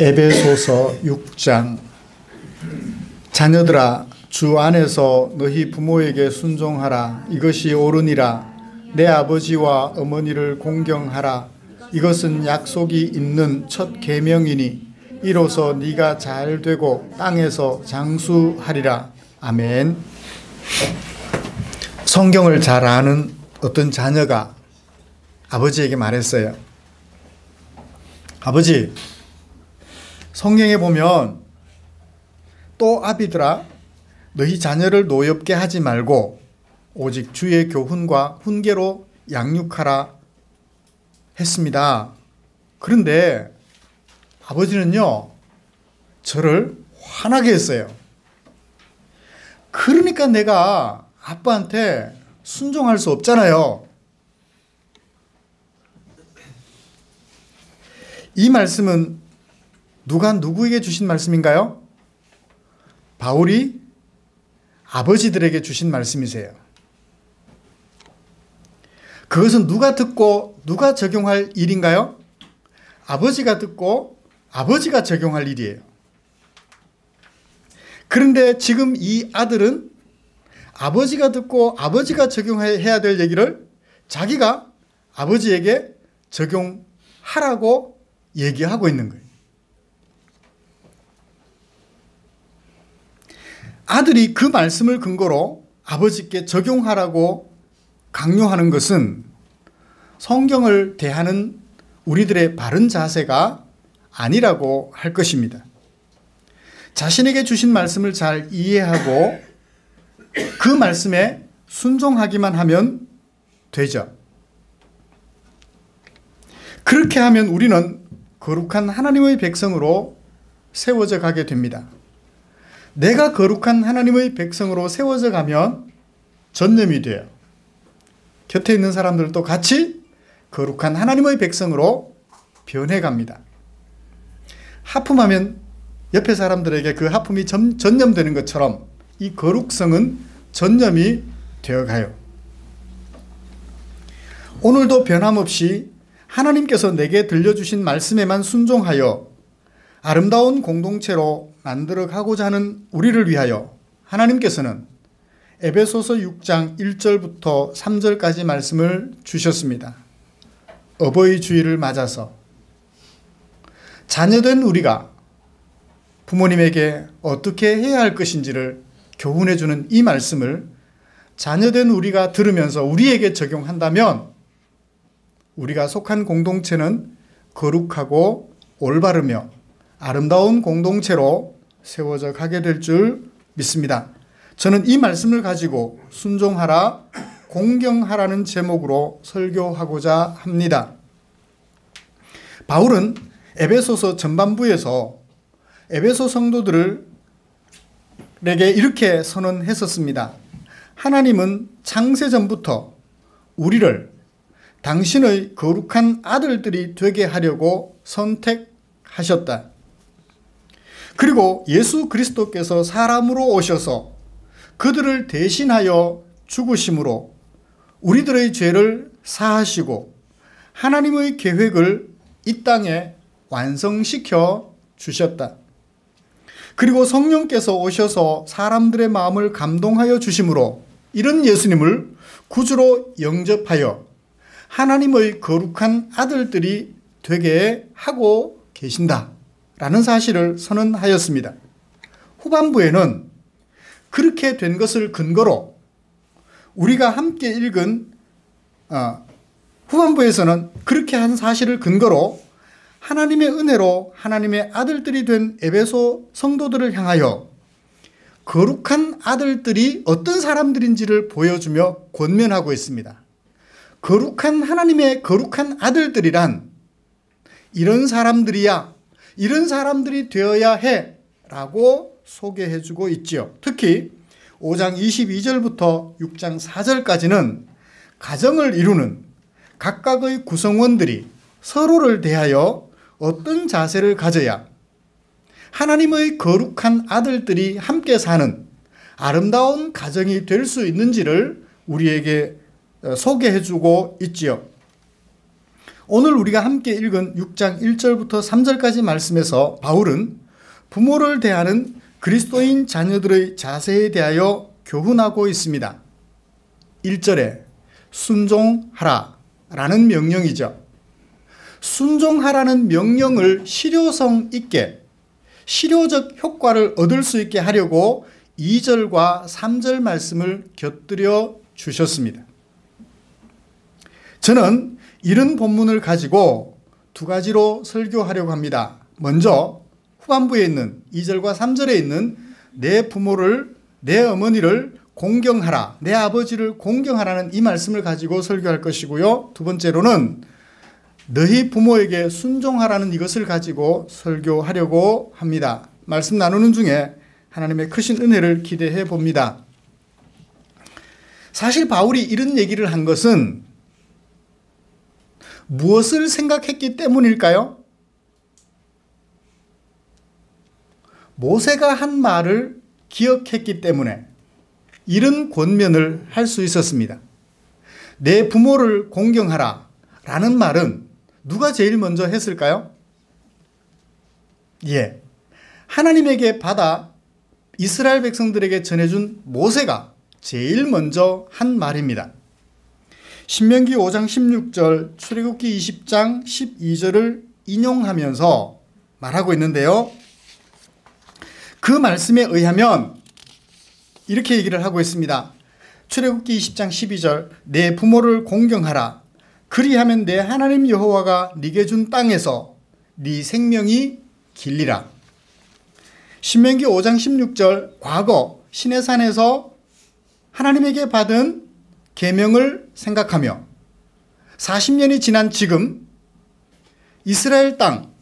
에베소서 6장. 자녀들아, 주 안에서 너희 부모에게 순종하라. 이것이 옳으니라. 내 아버지와 어머니를 공경하라. 이것은 약속이 있는 첫 계명이니 이로써 네가 잘 되고 땅에서 장수하리라. 아멘. 성경을 잘 아는 어떤 자녀가 아버지에게 말했어요. 아버지, 성경에 보면 또 아비들아, 너희 자녀를 노엽게 하지 말고 오직 주의 교훈과 훈계로 양육하라 했습니다. 그런데 아버지는요, 저를 화나게 했어요. 그러니까 내가 아빠한테 순종할 수 없잖아요. 이 말씀은 누가 누구에게 주신 말씀인가요? 바울이 아버지들에게 주신 말씀이세요. 그것은 누가 듣고 누가 적용할 일인가요? 아버지가 듣고 아버지가 적용할 일이에요. 그런데 지금 이 아들은 아버지가 듣고 아버지가 적용해야 될 얘기를 자기가 아버지에게 적용하라고 얘기하고 있는 거예요. 아들이 그 말씀을 근거로 아버지께 적용하라고 강요하는 것은 성경을 대하는 우리들의 바른 자세가 아니라고 할 것입니다. 자신에게 주신 말씀을 잘 이해하고 그 말씀에 순종하기만 하면 되죠. 그렇게 하면 우리는 거룩한 하나님의 백성으로 세워져 가게 됩니다. 내가 거룩한 하나님의 백성으로 세워져 가면 전념이 돼요. 곁에 있는 사람들도 같이 거룩한 하나님의 백성으로 변해갑니다. 하품하면 옆에 사람들에게 그 하품이 전념되는 것처럼 이 거룩성은 전념이 되어가요. 오늘도 변함없이 하나님께서 내게 들려주신 말씀에만 순종하여 아름다운 공동체로 만들어가고자 하는 우리를 위하여 하나님께서는 에베소서 6장 1절부터 3절까지 말씀을 주셨습니다. 어버이 주일을 맞아서 자녀된 우리가 부모님에게 어떻게 해야 할 것인지를 교훈해주는 이 말씀을 자녀된 우리가 들으면서 우리에게 적용한다면 우리가 속한 공동체는 거룩하고 올바르며 아름다운 공동체로 세워져 가게 될 줄 믿습니다. 저는 이 말씀을 가지고 순종하라, 공경하라는 제목으로 설교하고자 합니다. 바울은 에베소서 전반부에서 에베소 성도들에게 이렇게 선언했었습니다. 하나님은 창세전부터 우리를 당신의 거룩한 아들들이 되게 하려고 선택하셨다. 그리고 예수 그리스도께서 사람으로 오셔서 그들을 대신하여 죽으심으로 우리들의 죄를 사하시고 하나님의 계획을 이 땅에 완성시켜 주셨다. 그리고 성령께서 오셔서 사람들의 마음을 감동하여 주심으로 이런 예수님을 구주로 영접하여 하나님의 거룩한 아들들이 되게 하고 계신다 라는 사실을 선언하였습니다. 후반부에는 그렇게 된 것을 근거로 우리가 함께 읽은 후반부에서는 그렇게 한 사실을 근거로 하나님의 은혜로 하나님의 아들들이 된 에베소 성도들을 향하여 거룩한 아들들이 어떤 사람들인지를 보여주며 권면하고 있습니다. 거룩한 하나님의 거룩한 아들들이란 이런 사람들이야, 이런 사람들이 되어야 해 라고 소개해주고 있지요. 특히 5장 22절부터 6장 4절까지는 가정을 이루는 각각의 구성원들이 서로를 대하여 어떤 자세를 가져야 하나님의 거룩한 아들들이 함께 사는 아름다운 가정이 될 수 있는지를 우리에게 소개해주고 있지요. 오늘 우리가 함께 읽은 6장 1절부터 3절까지 말씀에서 바울은 부모를 대하는 그리스도인 자녀들의 자세에 대하여 교훈하고 있습니다. 1절에 순종하라 라는 명령이죠. 순종하라는 명령을 실효성 있게, 실효적 효과를 얻을 수 있게 하려고 2절과 3절 말씀을 곁들여 주셨습니다. 저는 이런 본문을 가지고 두 가지로 설교하려고 합니다. 먼저 후반부에 있는 2절과 3절에 있는 내 부모를, 내 어머니를 공경하라, 내 아버지를 공경하라는 이 말씀을 가지고 설교할 것이고요. 두 번째로는 너희 부모에게 순종하라는 이것을 가지고 설교하려고 합니다. 말씀 나누는 중에 하나님의 크신 은혜를 기대해 봅니다. 사실 바울이 이런 얘기를 한 것은 무엇을 생각했기 때문일까요? 모세가 한 말을 기억했기 때문에 이런 권면을 할 수 있었습니다. 내 부모를 공경하라 라는 말은 누가 제일 먼저 했을까요? 하나님에게 받아 이스라엘 백성들에게 전해준 모세가 제일 먼저 한 말입니다. 신명기 5장 16절, 출애굽기 20장 12절을 인용하면서 말하고 있는데요. 그 말씀에 의하면 이렇게 얘기를 하고 있습니다. 출애굽기 20장 12절, 내 부모를 공경하라. 그리하면 내 하나님 여호와가 네게 준 땅에서 네 생명이 길리라. 신명기 5장 16절, 과거 시내산에서 하나님에게 받은 계명을 생각하며 40년이 지난 지금 이스라엘 땅,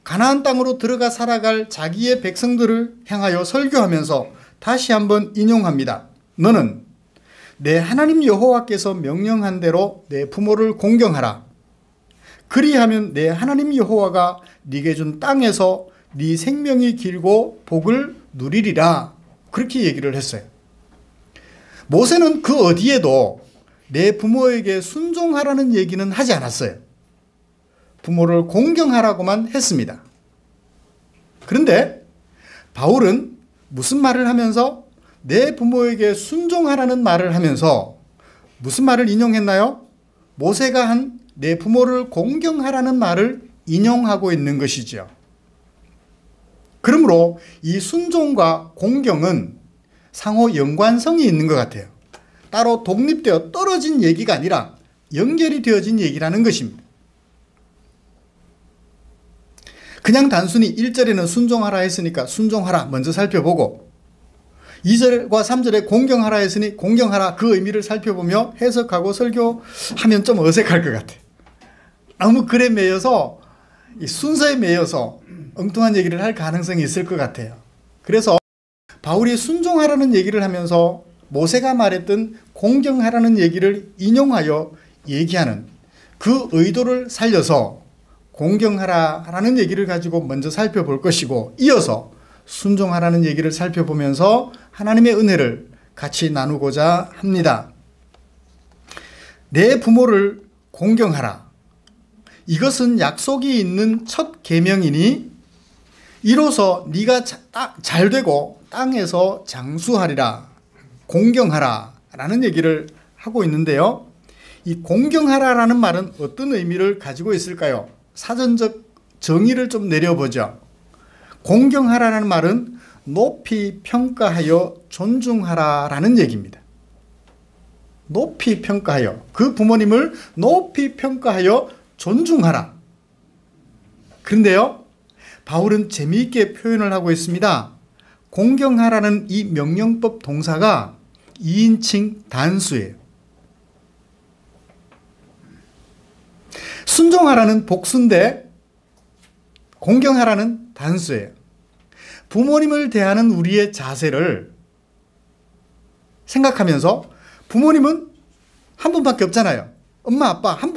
가나안 땅으로 들어가 살아갈 자기의 백성들을 향하여 설교하면서 다시 한번 인용합니다. 너는 내 하나님 여호와께서 명령한 대로 내 부모를 공경하라. 그리하면 내 하나님 여호와가 네게 준 땅에서 네 생명이 길고 복을 누리리라. 그렇게 얘기를 했어요. 모세는 그 어디에도 내 부모에게 순종하라는 얘기는 하지 않았어요. 부모를 공경하라고만 했습니다. 그런데 바울은 무슨 말을 하면서 내 부모에게 순종하라는 말을 하면서 무슨 말을 인용했나요? 모세가 한 내 부모를 공경하라는 말을 인용하고 있는 것이죠. 그러므로 이 순종과 공경은 상호 연관성이 있는 것 같아요. 따로 독립되어 떨어진 얘기가 아니라 연결이 되어진 얘기라는 것입니다. 그냥 단순히 1절에는 순종하라 했으니까 순종하라 먼저 살펴보고 2절과 3절에 공경하라 했으니 공경하라 그 의미를 살펴보며 해석하고 설교하면 좀 어색할 것 같아요. 너무 글에 매여서 순서에 매여서 엉뚱한 얘기를 할 가능성이 있을 것 같아요. 그래서 바울이 순종하라는 얘기를 하면서 모세가 말했던 공경하라는 얘기를 인용하여 얘기하는 그 의도를 살려서 공경하라는 얘기를 가지고 먼저 살펴볼 것이고 이어서 순종하라는 얘기를 살펴보면서 하나님의 은혜를 같이 나누고자 합니다. 내 부모를 공경하라. 이것은 약속이 있는 첫 계명이니 이로써 네가 잘 되고 땅에서 장수하리라. 공경하라 라는 얘기를 하고 있는데요. 이 공경하라라는 말은 어떤 의미를 가지고 있을까요? 사전적 정의를 좀 내려보죠. 공경하라는 말은 높이 평가하여 존중하라라는 얘기입니다. 높이 평가하여, 그 부모님을 높이 평가하여 존중하라. 그런데요, 바울은 재미있게 표현을 하고 있습니다. 공경하라는 이 명령법 동사가 2인칭 단수예요. 순종하라는 복수인데 공경하라는 단수예요. 부모님을 대하는 우리의 자세를 생각하면서 부모님은 한 분밖에 없잖아요. 엄마, 아빠 한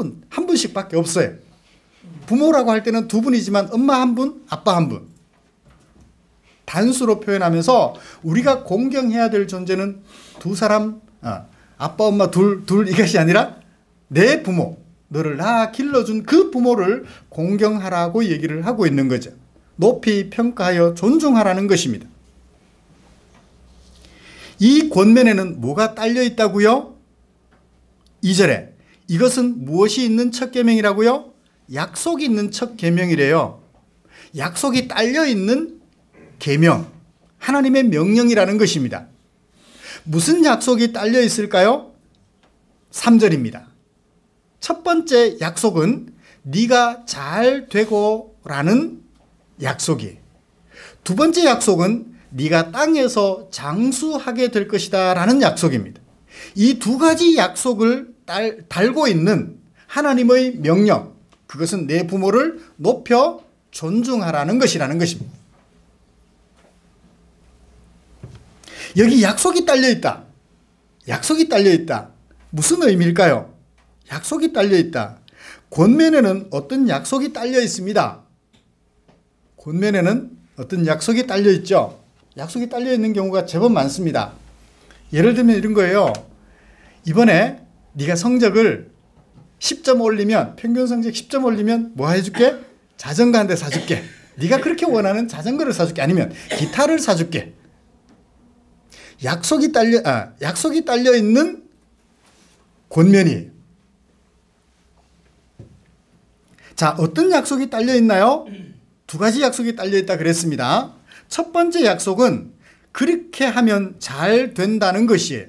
분씩밖에 없어요. 부모라고 할 때는 두 분이지만 엄마 한 분, 아빠 한 분. 단수로 표현하면서 우리가 공경해야 될 존재는 두 사람, 아빠, 엄마 둘 이것이 아니라 내 부모, 너를 낳아 길러준 그 부모를 공경하라고 얘기를 하고 있는 거죠. 높이 평가하여 존중하라는 것입니다. 이 권면에는 뭐가 딸려 있다고요? 2절에 이것은 무엇이 있는 첫 계명이라고요? 약속이 있는 첫 계명이래요. 약속이 딸려 있는 계명, 하나님의 명령이라는 것입니다. 무슨 약속이 딸려 있을까요? 3절입니다. 첫 번째 약속은 네가 잘 되고라는 약속이에요. 두 번째 약속은 네가 땅에서 장수하게 될 것이다 라는 약속입니다. 이 두 가지 약속을 달고 있는 하나님의 명령, 그것은 내 부모를 높여 존중하라는 것이라는 것입니다. 여기 약속이 딸려 있다. 약속이 딸려 있다. 무슨 의미일까요? 약속이 딸려 있다. 권면에는 어떤 약속이 딸려 있습니다. 권면에는 어떤 약속이 딸려 있죠. 약속이 딸려 있는 경우가 제법 많습니다. 예를 들면 이런 거예요. 이번에 네가 성적을 10점 올리면, 평균 성적 10점 올리면 뭐 해줄게? 자전거 한 대 사줄게. 네가 그렇게 원하는 자전거를 사줄게. 아니면 기타를 사줄게. 약속이 딸려 있는 권면이에요. 자, 어떤 약속이 딸려 있나요? 두 가지 약속이 딸려 있다 그랬습니다. 첫 번째 약속은 그렇게 하면 잘 된다는 것이에요.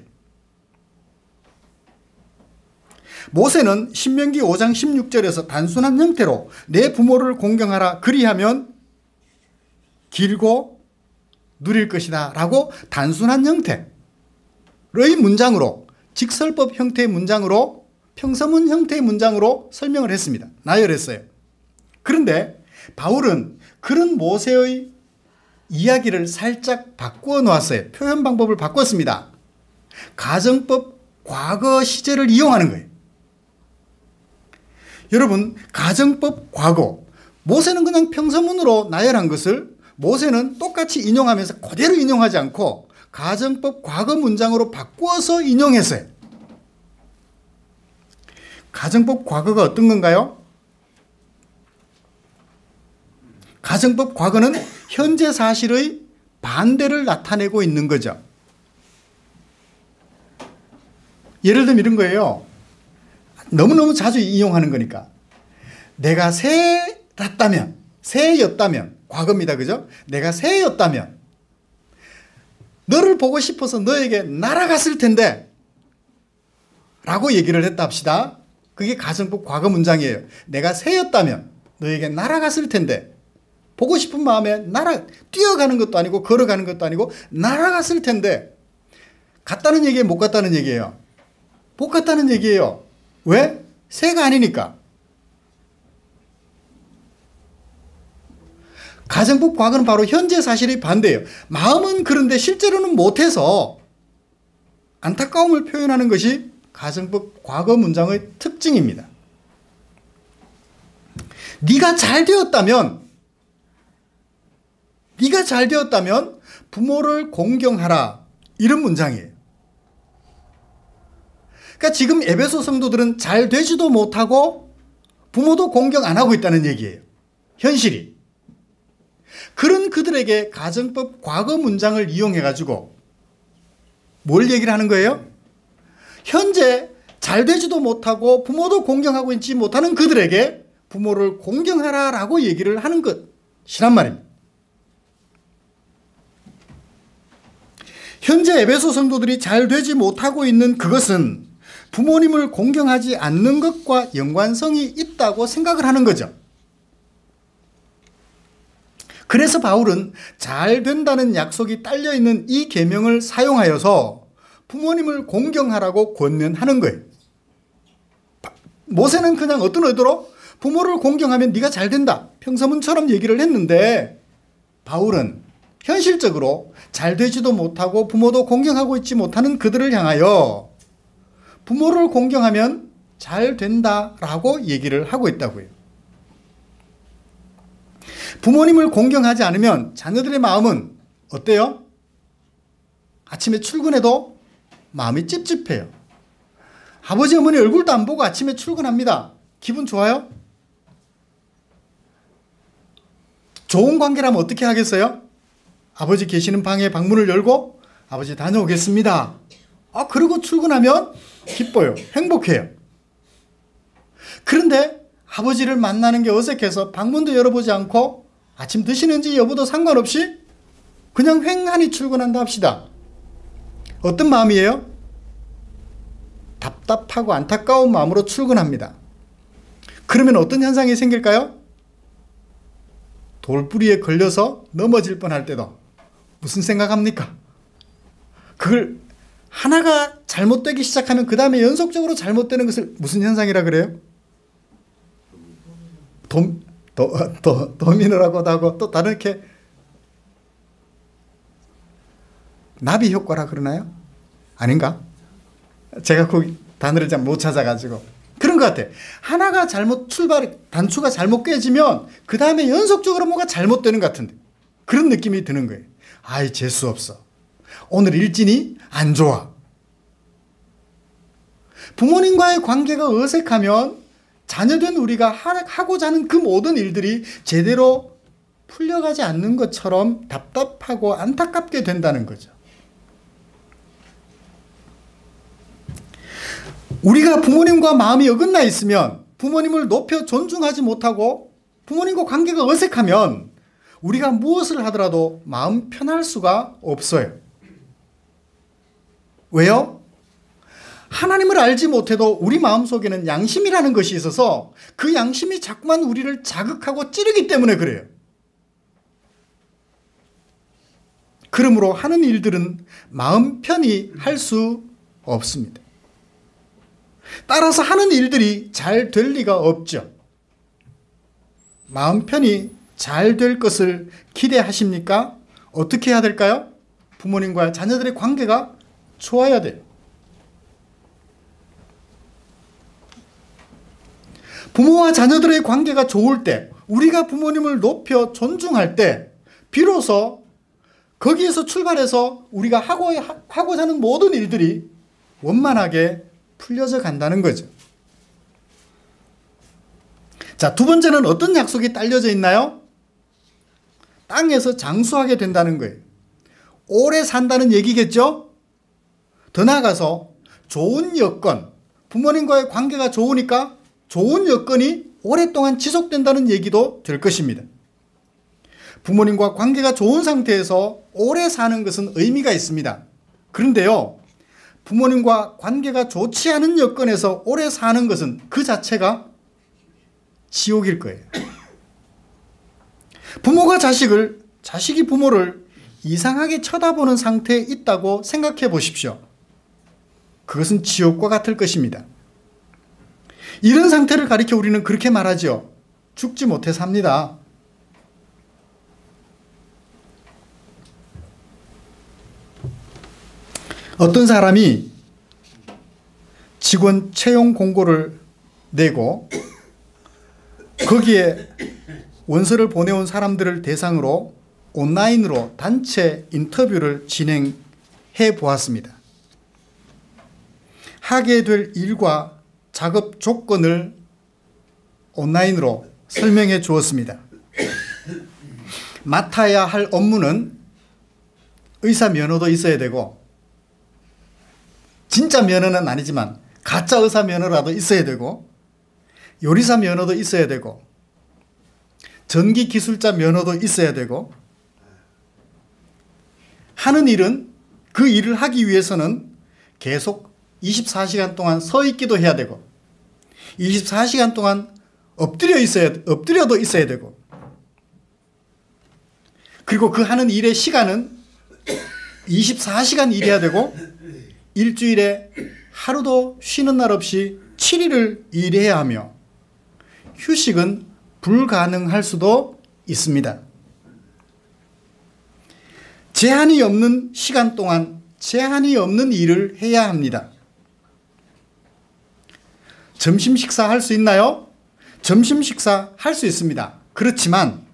모세는 신명기 5장 16절에서 단순한 형태로 내 부모를 공경하라 그리하면 길고 누릴 것이다 라고 단순한 형태의 문장으로, 직설법 형태의 문장으로, 평서문 형태의 문장으로 설명을 했습니다. 나열했어요. 그런데 바울은 그런 모세의 이야기를 살짝 바꾸어 놓았어요. 표현 방법을 바꿨습니다. 가정법 과거 시제를 이용하는 거예요. 여러분, 가정법 과거, 모세는 그냥 평서문으로 나열한 것을 모세는 똑같이 인용하면서 그대로 인용하지 않고 가정법 과거 문장으로 바꾸어서 인용했어요. 가정법 과거가 어떤 건가요? 가정법 과거는 현재 사실의 반대를 나타내고 있는 거죠. 예를 들면 이런 거예요. 너무너무 자주 이용하는 거니까. 내가 새였다면, 과거입니다. 그죠? 내가 새였다면, 너를 보고 싶어서 너에게 날아갔을 텐데, 라고 얘기를 했다 합시다. 그게 가정법 과거 문장이에요. 내가 새였다면, 너에게 날아갔을 텐데, 보고 싶은 마음에 뛰어가는 것도 아니고, 걸어가는 것도 아니고, 날아갔을 텐데, 갔다는 얘기예요? 못 갔다는 얘기예요? 못 갔다는 얘기예요. 왜? 새가 아니니까. 가정법 과거는 바로 현재 사실의 반대예요. 마음은 그런데 실제로는 못해서 안타까움을 표현하는 것이 가정법 과거 문장의 특징입니다. 네가 잘 되었다면 부모를 공경하라. 이런 문장이에요. 그러니까 지금 에베소 성도들은 잘 되지도 못하고 부모도 공경 안 하고 있다는 얘기예요. 현실이. 그런 그들에게 가정법 과거 문장을 이용해가지고 뭘 얘기를 하는 거예요? 현재 잘 되지도 못하고 부모도 공경하고 있지 못하는 그들에게 부모를 공경하라라고 얘기를 하는 것이란 말입니다. 현재 에베소 성도들이 잘 되지 못하고 있는 그것은 부모님을 공경하지 않는 것과 연관성이 있다고 생각을 하는 거죠. 그래서 바울은 잘 된다는 약속이 딸려있는 이 계명을 사용하여서 부모님을 공경하라고 권면하는 거예요. 모세는 그냥 어떤 의도로 부모를 공경하면 네가 잘 된다. 평서문처럼 얘기를 했는데 바울은 현실적으로 잘 되지도 못하고 부모도 공경하고 있지 못하는 그들을 향하여 부모를 공경하면 잘 된다라고 얘기를 하고 있다고요. 부모님을 공경하지 않으면 자녀들의 마음은 어때요? 아침에 출근해도 마음이 찝찝해요. 아버지 어머니 얼굴도 안 보고 아침에 출근합니다. 기분 좋아요? 좋은 관계라면 어떻게 하겠어요? 아버지 계시는 방에 방문을 열고 아버지 다녀오겠습니다. 그러고 출근하면 기뻐요. 행복해요. 그런데 아버지를 만나는 게 어색해서 방문도 열어보지 않고 아침 드시는지 여부도 상관없이 그냥 횡하니 출근한다 합시다. 어떤 마음이에요? 답답하고 안타까운 마음으로 출근합니다. 그러면 어떤 현상이 생길까요? 돌부리에 걸려서 넘어질 뻔할 때도 무슨 생각합니까? 그걸 하나가 잘못되기 시작하면 그 다음에 연속적으로 잘못되는 것을 무슨 현상이라 그래요? 도미노라고도 하고 또 다른 이렇게 나비 효과라 그러나요? 아닌가? 제가 그 단어를 잘 못 찾아가지고 그런 것 같아. 하나가 단추가 잘못 깨지면 그 다음에 연속적으로 뭐가 잘못되는 것 같은데 그런 느낌이 드는 거예요. 아이 재수 없어. 오늘 일진이 안 좋아. 부모님과의 관계가 어색하면 자녀된 우리가 하고자 하는 그 모든 일들이 제대로 풀려가지 않는 것처럼 답답하고 안타깝게 된다는 거죠. 우리가 부모님과 마음이 어긋나 있으면 부모님을 높여 존중하지 못하고 부모님과 관계가 어색하면 우리가 무엇을 하더라도 마음 편할 수가 없어요. 왜요? 하나님을 알지 못해도 우리 마음속에는 양심이라는 것이 있어서 그 양심이 자꾸만 우리를 자극하고 찌르기 때문에 그래요. 그러므로 하는 일들은 마음 편히 할 수 없습니다. 따라서 하는 일들이 잘 될 리가 없죠. 마음 편히 잘 될 것을 기대하십니까? 어떻게 해야 될까요? 부모님과 자녀들의 관계가 좋아야 돼요. 부모와 자녀들의 관계가 좋을 때, 우리가 부모님을 높여 존중할 때 비로소 거기에서 출발해서 우리가 하고자 하는 모든 일들이 원만하게 풀려져 간다는 거죠. 자, 두 번째는 어떤 약속이 딸려져 있나요? 땅에서 장수하게 된다는 거예요. 오래 산다는 얘기겠죠? 더 나아가서 좋은 여건, 부모님과의 관계가 좋으니까 좋은 여건이 오랫동안 지속된다는 얘기도 될 것입니다. 부모님과 관계가 좋은 상태에서 오래 사는 것은 의미가 있습니다. 그런데요, 부모님과 관계가 좋지 않은 여건에서 오래 사는 것은 그 자체가 지옥일 거예요. 부모가 자식이 부모를 이상하게 쳐다보는 상태에 있다고 생각해 보십시오. 그것은 지옥과 같을 것입니다. 이런 상태를 가리켜 우리는 그렇게 말하죠. 죽지 못해 삽니다. 어떤 사람이 직원 채용 공고를 내고 거기에 원서를 보내온 사람들을 대상으로 온라인으로 단체 인터뷰를 진행해 보았습니다. 하게 될 일과 작업 조건을 온라인으로 설명해 주었습니다. 맡아야 할 업무는 의사 면허도 있어야 되고, 진짜 면허는 아니지만 가짜 의사 면허라도 있어야 되고, 요리사 면허도 있어야 되고, 전기 기술자 면허도 있어야 되고, 하는 일은 그 일을 하기 위해서는 계속 24시간 동안 서 있기도 해야 되고, 24시간 동안 엎드려도 있어야 되고, 그리고 그 하는 일의 시간은 24시간 일해야 되고, 일주일에 하루도 쉬는 날 없이 7일을 일해야 하며, 휴식은 불가능할 수도 있습니다. 제한이 없는 시간 동안 제한이 없는 일을 해야 합니다. 점심 식사 할 수 있나요? 점심 식사 할 수 있습니다. 그렇지만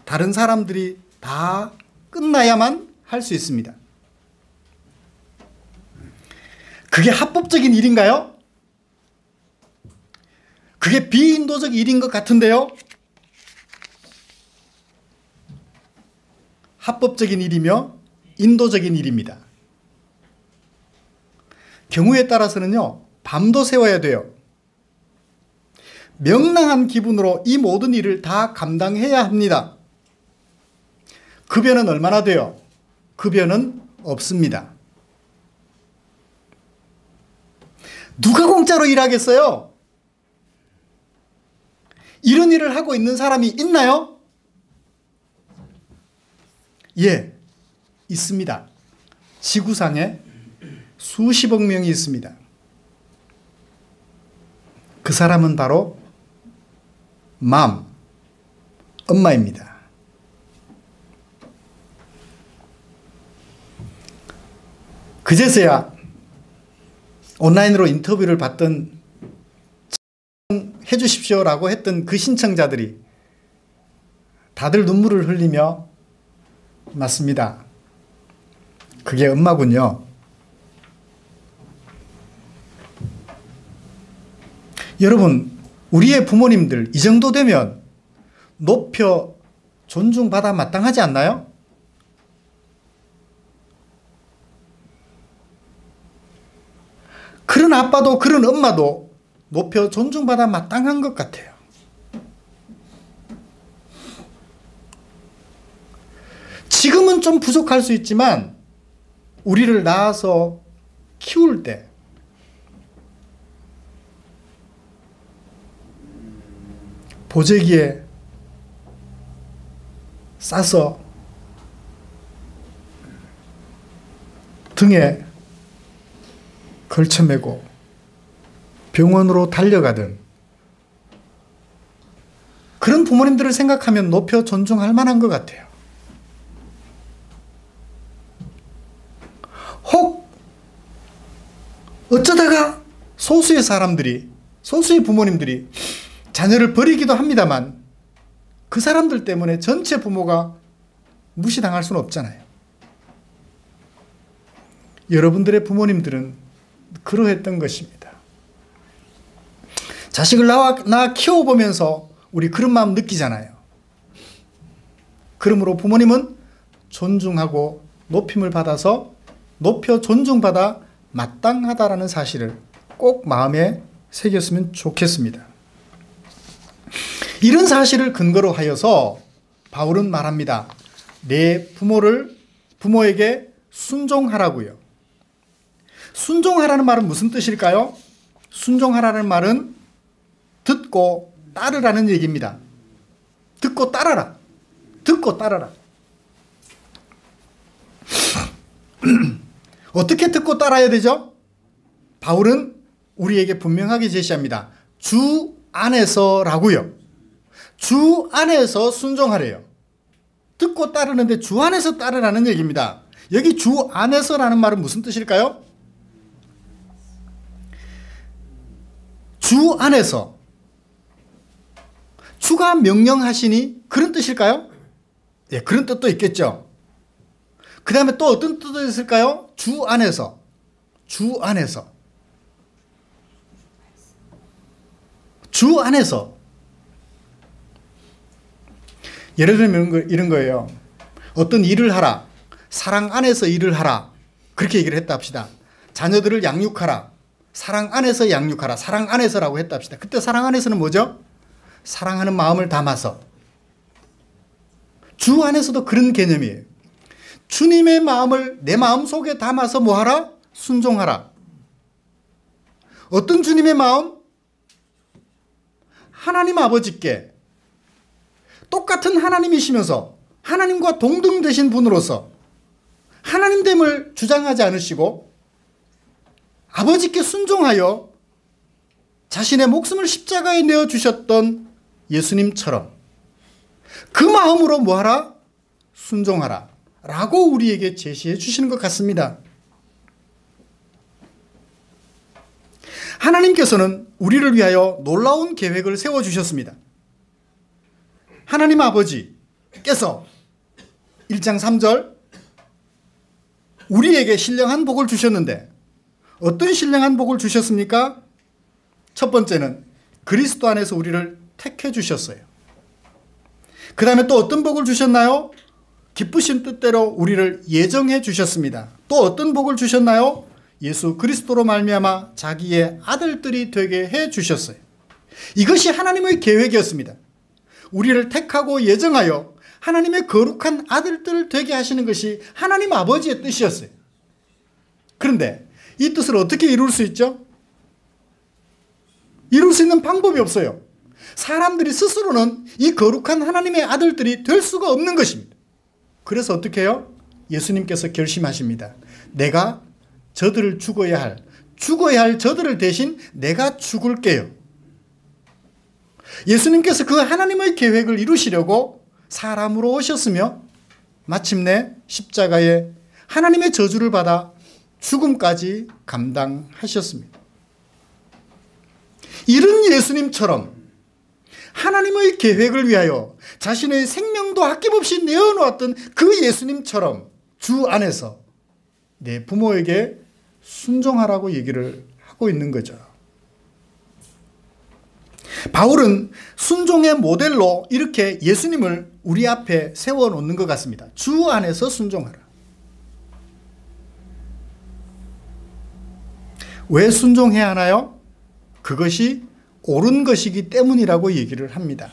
다른 사람들이 다 끝나야만 할 수 있습니다. 그게 합법적인 일인가요? 그게 비인도적 일인 것 같은데요. 합법적인 일이며 인도적인 일입니다. 경우에 따라서는요, 밤도 새워야 돼요. 명랑한 기분으로 이 모든 일을 다 감당해야 합니다. 급여는 얼마나 돼요? 급여는 없습니다. 누가 공짜로 일하겠어요? 이런 일을 하고 있는 사람이 있나요? 예, 있습니다. 지구상에 수십억 명이 있습니다. 그 사람은 바로 엄마입니다. 그제서야 온라인으로 인터뷰를 받던 해주십시오라고 했던 그 신청자들이 다들 눈물을 흘리며 맞습니다. 그게 엄마군요. 여러분, 우리의 부모님들 이 정도 되면 높여 존중받아 마땅하지 않나요? 그런 아빠도 그런 엄마도 높여 존중받아 마땅한 것 같아요. 지금은 좀 부족할 수 있지만 우리를 낳아서 키울 때 보재기에 싸서 등에 걸쳐매고 병원으로 달려가던 그런 부모님들을 생각하면 높여 존중할 만한 것 같아요. 혹 어쩌다가 소수의 사람들이, 소수의 부모님들이 자녀를 버리기도 합니다만 그 사람들 때문에 전체 부모가 무시당할 수는 없잖아요. 여러분들의 부모님들은 그러했던 것입니다. 자식을 낳아 키워보면서 우리 그런 마음 느끼잖아요. 그러므로 부모님은 존중하고 높임을 받아서 높여 존중받아 마땅하다라는 사실을 꼭 마음에 새겼으면 좋겠습니다. 이런 사실을 근거로 하여서 바울은 말합니다. 내 부모에게 순종하라고요. 순종하라는 말은 무슨 뜻일까요? 순종하라는 말은 듣고 따르라는 얘기입니다. 듣고 따라라. 듣고 따라라. 어떻게 듣고 따라야 되죠? 바울은 우리에게 분명하게 제시합니다. 주 안에서라고요. 주 안에서 순종하래요. 듣고 따르는데 주 안에서 따르라는 얘기입니다. 여기 주 안에서라는 말은 무슨 뜻일까요? 주 안에서. 주가 명령하시니 그런 뜻일까요? 예, 그런 뜻도 있겠죠. 그 다음에 또 어떤 뜻도 있을까요? 주 안에서. 주 안에서. 주 안에서. 예를 들면 이런 거예요. 어떤 일을 하라. 사랑 안에서 일을 하라. 그렇게 얘기를 했다 합시다. 자녀들을 양육하라. 사랑 안에서 양육하라. 사랑 안에서라고 했다 합시다. 그때 사랑 안에서는 뭐죠? 사랑하는 마음을 담아서. 주 안에서도 그런 개념이에요. 주님의 마음을 내 마음 속에 담아서 뭐하라? 순종하라. 어떤 주님의 마음? 하나님 아버지께 똑같은 하나님이시면서 하나님과 동등되신 분으로서 하나님됨을 주장하지 않으시고 아버지께 순종하여 자신의 목숨을 십자가에 내어주셨던 예수님처럼 그 마음으로 뭐하라? 순종하라 라고 우리에게 제시해 주시는 것 같습니다. 하나님께서는 우리를 위하여 놀라운 계획을 세워주셨습니다. 하나님 아버지께서 1장 3절 우리에게 신령한 복을 주셨는데 어떤 신령한 복을 주셨습니까? 첫 번째는 그리스도 안에서 우리를 택해 주셨어요. 그 다음에 또 어떤 복을 주셨나요? 기쁘신 뜻대로 우리를 예정해 주셨습니다. 또 어떤 복을 주셨나요? 예수 그리스도로 말미암아 자기의 아들들이 되게 해 주셨어요. 이것이 하나님의 계획이었습니다. 우리를 택하고 예정하여 하나님의 거룩한 아들들을 되게 하시는 것이 하나님 아버지의 뜻이었어요. 그런데 이 뜻을 어떻게 이룰 수 있죠? 이룰 수 있는 방법이 없어요. 사람들이 스스로는 이 거룩한 하나님의 아들들이 될 수가 없는 것입니다. 그래서 어떻게 해요? 예수님께서 결심하십니다. 내가 저들을 죽어야 할 저들을 대신 내가 죽을게요. 예수님께서 그 하나님의 계획을 이루시려고 사람으로 오셨으며 마침내 십자가에 하나님의 저주를 받아 죽음까지 감당하셨습니다. 이런 예수님처럼 하나님의 계획을 위하여 자신의 생명도 아낌없이 내어놓았던 그 예수님처럼 주 안에서 내 부모에게 순종하라고 얘기를 하고 있는 거죠. 바울은 순종의 모델로 이렇게 예수님을 우리 앞에 세워놓는 것 같습니다. 주 안에서 순종하라. 왜 순종해야 하나요? 그것이 옳은 것이기 때문이라고 얘기를 합니다.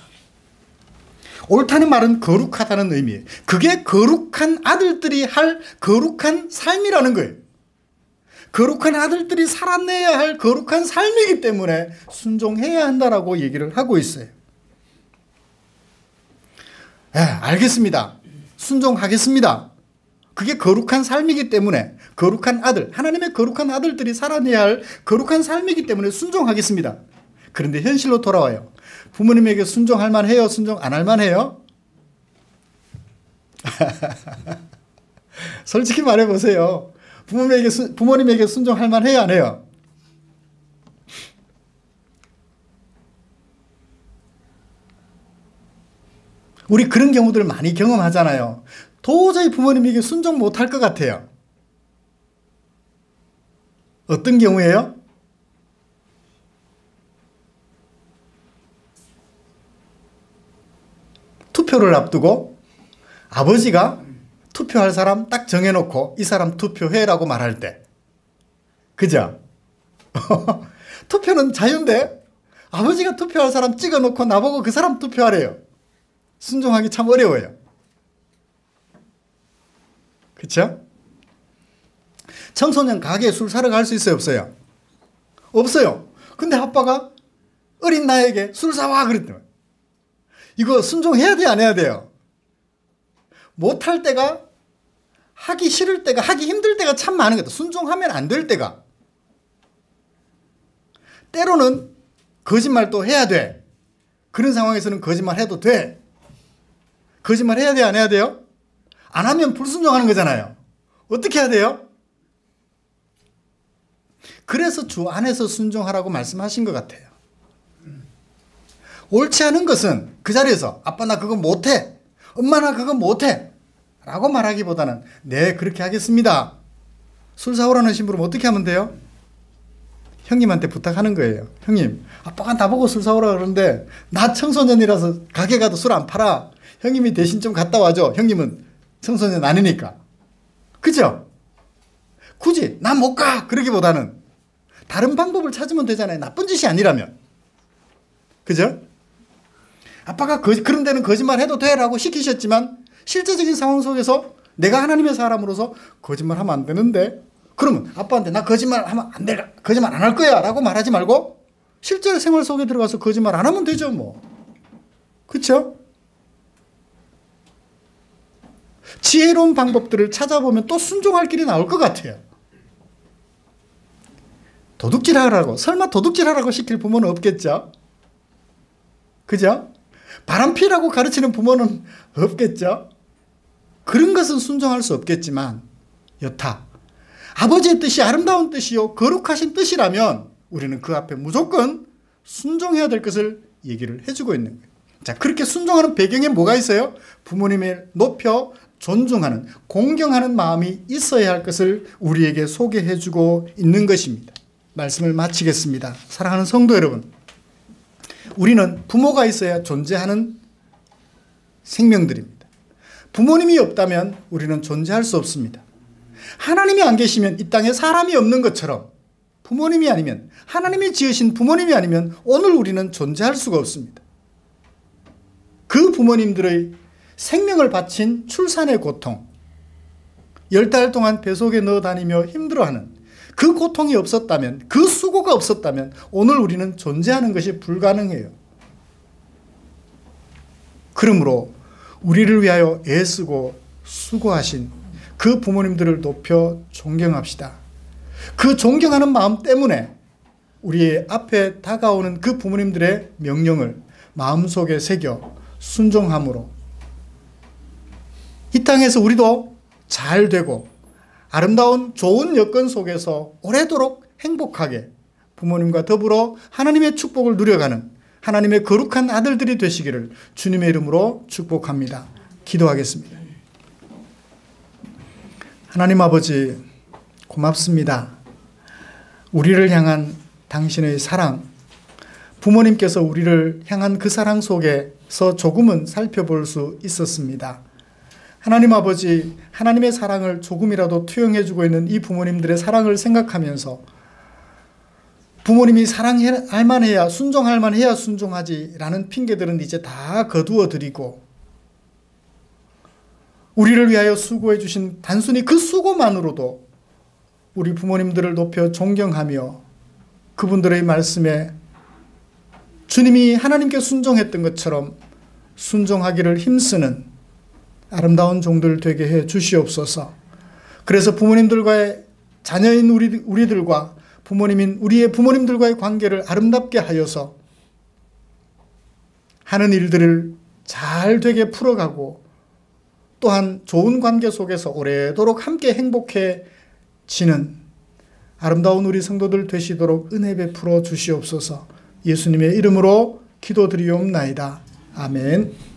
옳다는 말은 거룩하다는 의미예요. 그게 거룩한 아들들이 할 거룩한 삶이라는 거예요. 거룩한 아들들이 살아내야 할 거룩한 삶이기 때문에 순종해야 한다라고 얘기를 하고 있어요. 알겠습니다. 순종하겠습니다. 그게 거룩한 삶이기 때문에 거룩한 아들, 하나님의 거룩한 아들들이 살아내야 할 거룩한 삶이기 때문에 순종하겠습니다. 그런데 현실로 돌아와요. 부모님에게 순종할 만해요? 순종 안 할 만해요? 솔직히 말해보세요. 부모님에게 순종할 만해요? 안 해요? 우리 그런 경우들 많이 경험하잖아요. 도저히 부모님에게 순종 못할 것 같아요. 어떤 경우예요? 투표를 앞두고 아버지가 투표할 사람 딱 정해놓고 이 사람 투표해라고 말할 때. 그죠? 투표는 자유인데 아버지가 투표할 사람 찍어놓고 나보고 그 사람 투표하래요. 순종하기 참 어려워요. 그쵸? 청소년 가게에 술 사러 갈 수 있어요? 없어요? 없어요. 근데 아빠가 어린 나에게 술 사와 그랬더니 이거 순종해야 돼, 안 해야 돼요? 못할 때가, 하기 싫을 때가, 하기 힘들 때가 참 많은 것 같아요. 순종하면 안 될 때가. 때로는 거짓말도 해야 돼. 그런 상황에서는 거짓말 해도 돼. 거짓말 해야 돼, 안 해야 돼요? 안 하면 불순종하는 거잖아요. 어떻게 해야 돼요? 그래서 주 안에서 순종하라고 말씀하신 것 같아요. 옳지 않은 것은 그 자리에서 아빠 나 그거 못해, 엄마 나 그거 못해 라고 말하기보다는 네 그렇게 하겠습니다. 술 사오라는 심부름 어떻게 하면 돼요? 형님한테 부탁하는 거예요. 형님 아빠가 나보고 술 사오라 그러는데 나 청소년이라서 가게 가도 술 안 팔아. 형님이 대신 좀 갔다 와줘. 형님은 청소년 아니니까. 그죠? 굳이 나 못 가 그러기보다는 다른 방법을 찾으면 되잖아요. 나쁜 짓이 아니라면. 그죠? 아빠가 그런 데는 거짓말 해도 돼 라고 시키셨지만 실제적인 상황 속에서 내가 하나님의 사람으로서 거짓말 하면 안 되는데 그러면 아빠한테 나 거짓말 하면 안 돼, 거짓말 안 할 거야 라고 말하지 말고 실제 생활 속에 들어가서 거짓말 안 하면 되죠 뭐. 그렇죠? 지혜로운 방법들을 찾아보면 또 순종할 길이 나올 것 같아요. 도둑질하라고, 설마 도둑질하라고 시킬 부모는 없겠죠? 그죠? 바람피라고 가르치는 부모는 없겠죠? 그런 것은 순종할 수 없겠지만 여타 아버지의 뜻이 아름다운 뜻이요 거룩하신 뜻이라면 우리는 그 앞에 무조건 순종해야 될 것을 얘기를 해주고 있는 거예요. 자, 그렇게 순종하는 배경에 뭐가 있어요? 부모님을 높여 존중하는, 공경하는 마음이 있어야 할 것을 우리에게 소개해주고 있는 것입니다. 말씀을 마치겠습니다. 사랑하는 성도 여러분, 우리는 부모가 있어야 존재하는 생명들입니다. 부모님이 없다면 우리는 존재할 수 없습니다. 하나님이 안 계시면 이 땅에 사람이 없는 것처럼 부모님이 아니면, 하나님이 지으신 부모님이 아니면 오늘 우리는 존재할 수가 없습니다. 그 부모님들의 생명을 바친 출산의 고통, 10달 동안 배 속에 넣어 다니며 힘들어하는 그 고통이 없었다면, 그 수고가 없었다면 오늘 우리는 존재하는 것이 불가능해요. 그러므로 우리를 위하여 애쓰고 수고하신 그 부모님들을 높여 존경합시다. 그 존경하는 마음 때문에 우리의 앞에 다가오는 그 부모님들의 명령을 마음속에 새겨 순종함으로 이 땅에서 우리도 잘 되고 아름다운 좋은 여건 속에서 오래도록 행복하게 부모님과 더불어 하나님의 축복을 누려가는 하나님의 거룩한 아들들이 되시기를 주님의 이름으로 축복합니다. 기도하겠습니다. 하나님 아버지, 고맙습니다. 우리를 향한 당신의 사랑, 부모님께서 우리를 향한 그 사랑 속에서 조금은 살펴볼 수 있었습니다. 하나님 아버지, 하나님의 사랑을 조금이라도 투영해주고 있는 이 부모님들의 사랑을 생각하면서 부모님이 사랑할 만해야, 순종할 만해야 순종하지라는 핑계들은 이제 다 거두어 드리고 우리를 위하여 수고해 주신 단순히 그 수고만으로도 우리 부모님들을 높여 존경하며 그분들의 말씀에 주님이 하나님께 순종했던 것처럼 순종하기를 힘쓰는 아름다운 종들 되게 해 주시옵소서. 그래서 부모님들과의 자녀인 우리들과 부모님인 우리의 부모님들과의 관계를 아름답게 하여서 하는 일들을 잘 되게 풀어가고 또한 좋은 관계 속에서 오래도록 함께 행복해지는 아름다운 우리 성도들 되시도록 은혜 베풀어 주시옵소서. 예수님의 이름으로 기도드리옵나이다. 아멘.